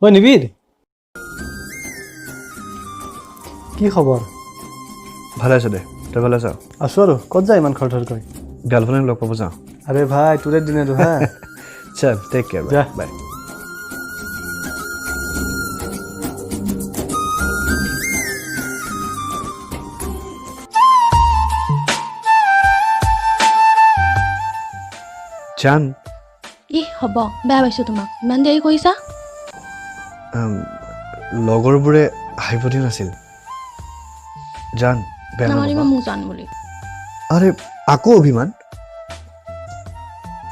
ঐ নিবিড়, কি খবৰ? ভালে আছো দে, তই ভালে আছ? আছো আৰু ক'ত যায় ইমান খৰখৰকৈ? গাৰ্লফ্ৰেণ্ডক লগ পাব যাওঁ। আৰে ভাই তোৰে দিন আৰু হা চল টেক কেয়াৰ, যা। বাই। জান, হ'ব বেয়া পাইছোঁ তোমাক ইমান দেৰি কৰিছা। লগৰবোৰে আহিব দিয়া নাছিল। জান, বেয়া নামাৰিবা নাপাবা। মোক জান বুলি। আৰে আকৌ অভিমান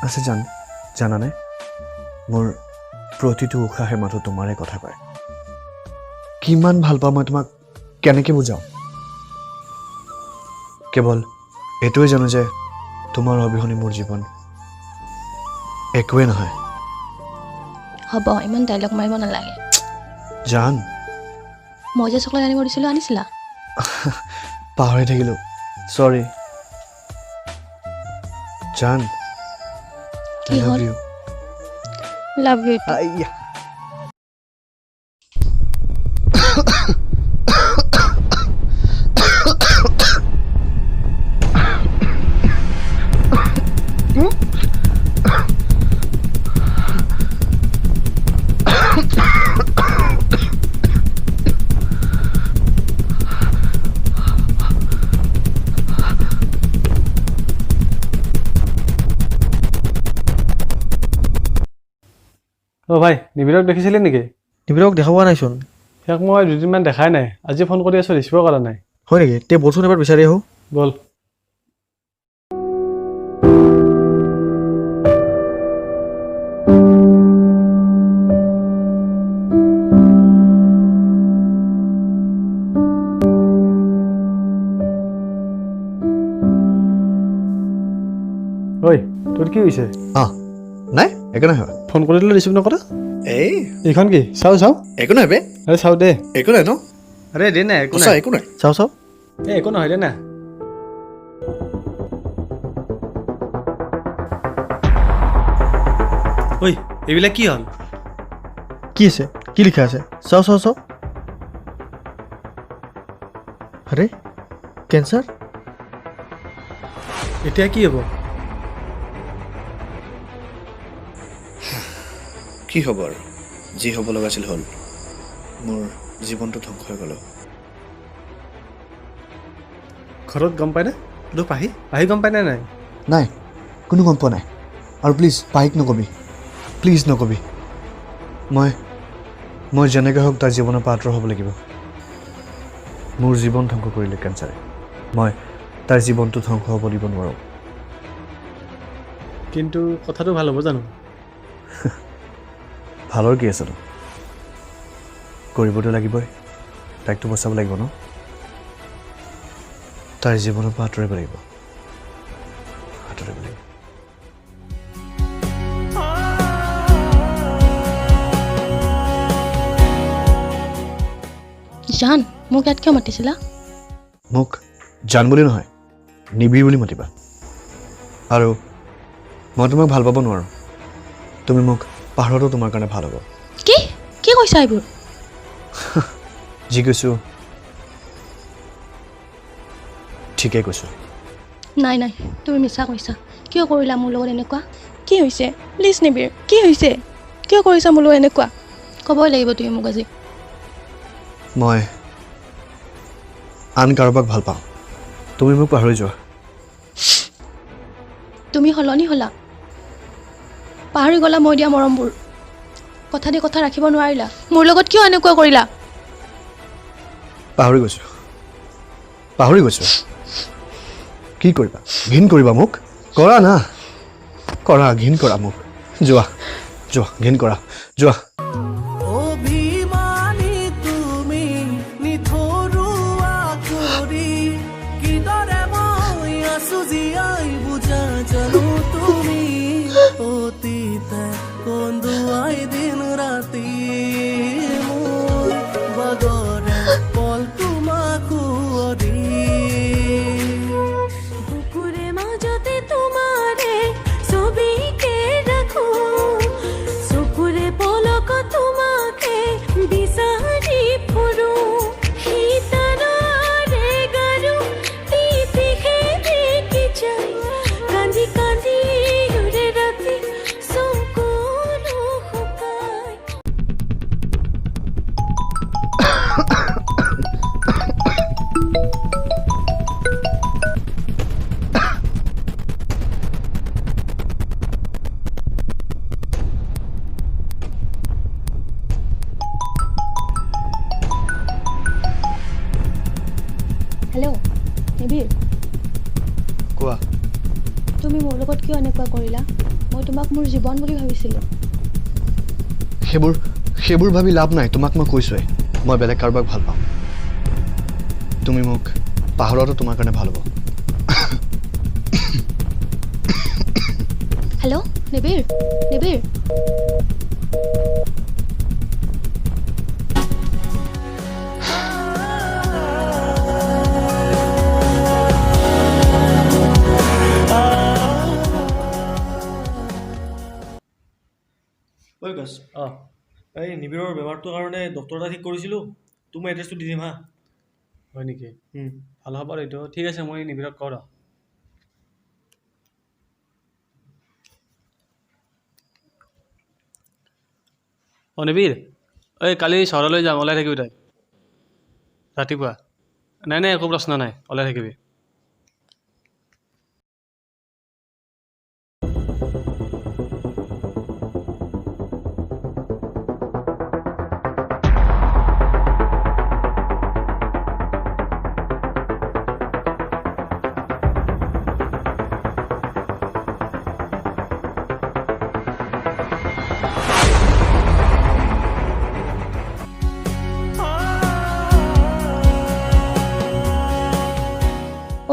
আছে। জান, জানানে মোৰ প্ৰতিটো উশাহে মাথো তোমাৰে কথা কয়। কিমান ভাল পাওঁ মই তোমাক কেনেকৈ বুজাওঁ। কেৱল এইটোৱে জানো যে তোমাৰ অবিহনে মোৰ জীৱন একোৱে নহয়। হ'ব ইমান ডাইলগ মাৰিব নালাগে। জান, মই যে চকলেট আনিব দিছিলোঁ আনিছিলা? পাহৰি থাকিলোঁ, চৰি। জান, কি I love হ'ল? you. Love you. আইয়া। অ ভাই নিবিড়ক দেখিছিলি নেকি? নিবিড়ক দেখা পোৱা নাইচোন। সিয়াক মই দুদিনমান দেখাই নাই, আজি ফোন কৰি আছোঁ ৰিচিভো কৰা নাই। হয় নেকি? তে বলচোন এবাৰ বিচাৰি আহোঁ। বল। ঐ তোৰ কি হৈছে? নাই একো নহয়। ফোন কৰি দিলে ৰিচিভ নকৰা? এই এইখন কি চাওঁ চাওঁ? একো নহয় বে, আৰে চাওঁ দে। একো নাই ন? আৰে দে না একো সঁচা নাই। একো নাই। চাওঁ চাওঁ। এই একো নহয় দে না। ঐ এইবিলাক কি হ'ল? কি আছে? কি লিখা আছে? চাওঁ চাওঁ চাওঁ। আৰে কেঞ্চাৰ? এতিয়া কি হ'ব? কি হ'ব আৰু, যি হ'ব লগা আছিল হ'ল। মোৰ জীৱনটো ধ্বংস হৈ গ'ল। ঘৰত গম পায়নে? তোৰ পাহি গম পায়নে নাই? নাই, কোনো গম পোৱা নাই। আৰু প্লিজ পাহিক নকবি, প্লিজ নকবি। মই যেনেকৈ হওক তাৰ জীৱনৰ পৰা আঁতৰ হ'ব লাগিব। মোৰ জীৱন ধ্বংস কৰিলে কেঞ্চাৰে। মই তাৰ জীৱনটো ধ্বংস হ'ব দিব নোৱাৰোঁ। কিন্তু কথাটো ভাল হ'ব জানো? ভালৰ কি আছে ন? কৰিবতো লাগিবই, তাইকতো বচাব লাগিব ন? তাৰ জীৱনৰ পৰা আঁতৰিব লাগিব, আঁতৰিব লাগিব। জান মোক ইয়াত কিয় মাতিছিলা? মোক জান বুলি নহয়, নিবিড় বুলি মাতিবা। আৰু মই তোমাক ভাল পাব নোৱাৰোঁ। তুমি মোক পাহৰাটো তোমাৰ কাৰণে ভাল হ'ব। কি কি কৈছা এইবোৰ? যি কৈছোঁ ঠিকেই কৈছোঁ। নাই নাই তুমি মিছা কৈছা। কিয় কৰিলা মোৰ লগত এনেকুৱা? কি হৈছে প্লিজ নিবিড়, কি হৈছে? কিয় কৰিছা মোৰ লগত এনেকুৱা? ক'বই লাগিব তুমি মোক আজি। মই আন কাৰোবাক ভাল পাওঁ, তুমি মোক পাহৰি যোৱা। তুমি সলনি হ'লা, পাহৰি গ'লা মই দিয়া মৰমবোৰ। কথা দি কথা ৰাখিব নোৱাৰিলা। মোৰ লগত কিয় এনেকুৱা কৰিলা? পাহৰি গৈছোঁ। কি কৰিবা? ঘিণ কৰিবা মোক? কৰা না, কৰা, ঘিণ কৰা মোক। যোৱা যোৱা, ঘিণ কৰা, যোৱা। অভিমানী তুমি নিথৰুৱা কৰি কিদৰে মই আছো জীয়াই বুজা জানো তুমি অতীতে কন্দুৱাই দিন ৰাতি মোৰ বাগৰে পল তোমাক সুঁৱৰি বুকুৰে মাজতে তোমাৰে ছবিকে ৰাখো চকুৰে পলক এনেকুৱা কৰিলা? মই তোমাক মোৰ জীৱন বুলি ভাবিছিলোঁ। সেইবোৰ ভাবি লাভ নাই। তোমাক মই কৈছোঁৱেই মই বেলেগ কাৰোবাক ভাল পাওঁ। তুমি মোক পাহৰাটো তোমাৰ কাৰণে ভাল হ'ব। হেল্ল' নিবিৰ, নিবিৰ। ঐ গছ অঁ এই নিবিৰৰ বেমাৰটোৰ কাৰণে ডক্টৰ এটা ঠিক কৰিছিলোঁ। তোক মই এড্ৰেছটো দি দিম হা। হয় নেকি? ভাল হ'ব এইটো। ঠিক আছে মই নিবিৰক কওঁ ৰ। অঁ নিবিৰ, এই কালি চহৰলৈ যাম, ওলাই থাকিবি তই ৰাতিপুৱা। নাই নাই একো প্ৰশ্ন নাই, ওলাই থাকিবি।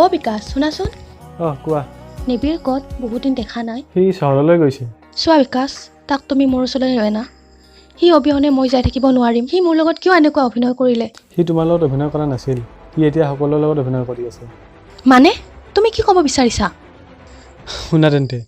অ' বিকাশ শুনাচোন। অঁ কোৱা। নিবিৰ ক'ত? বহুত দিন দেখা নাই। সি চহৰলৈ গৈছে। চোৱা বিকাশ, তাক তুমি মোৰ ওচৰলৈ লৈ আনা। সি অবিহনে মই যাই থাকিব নোৱাৰিম। সি মোৰ লগত কিয় এনেকুৱা অভিনয় কৰিলে? সি তোমাৰ লগত অভিনয় কৰা নাছিল, সি এতিয়া সকলোৰে লগত অভিনয় কৰি আছে। মানে তুমি কি ক'ব বিচাৰিছা? শুনা তেন্তে।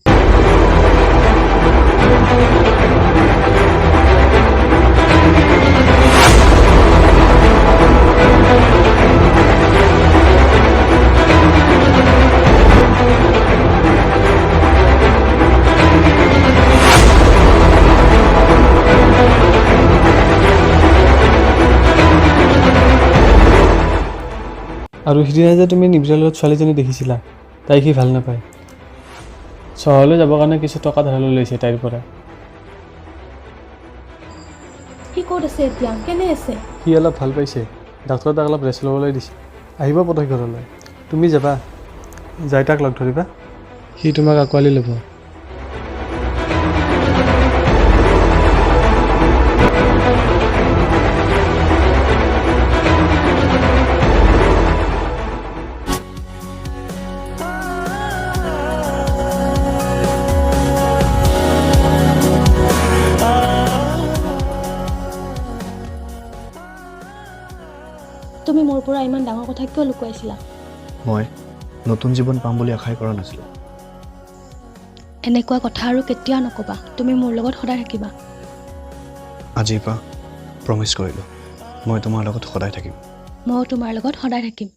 আৰু সিদিনা যে তুমি নিবিৰৰ লগত ছোৱালীজনী দেখিছিলা, তাইক সি ভাল নাপায়। চহৰলৈ যাবৰ কাৰণে কিছু টকা ধাৰলৈ লৈছে তাইৰ পৰা। সি ক'ত আছে এতিয়া? কেনে আছে? সি অলপ ভাল পাইছে, ডাক্তৰে তাক অলপ ৰেষ্ট ল'বলৈ দিছে। আহিব পতহি ঘৰলৈ। তুমি যাবা, যাই তাক লগ ধৰিবা, সি তোমাক আঁকোৱালি ল'ব। তুমি মোৰ পৰা ইমান ডাঙৰ কথা কিয় লুকুৱাইছিলা? মই নতুন জীৱন পাম বুলি আশাই কৰা নাছিলোঁ। এনেকুৱা কথা আৰু কেতিয়াও নক'বা। তুমি মোৰ লগত সদায় থাকিবা। আজিৰ পৰা প্ৰমিছ কৰিলোঁ মই তোমাৰ লগত সদায় থাকিম। ময়ো তোমাৰ লগত সদায় থাকিম।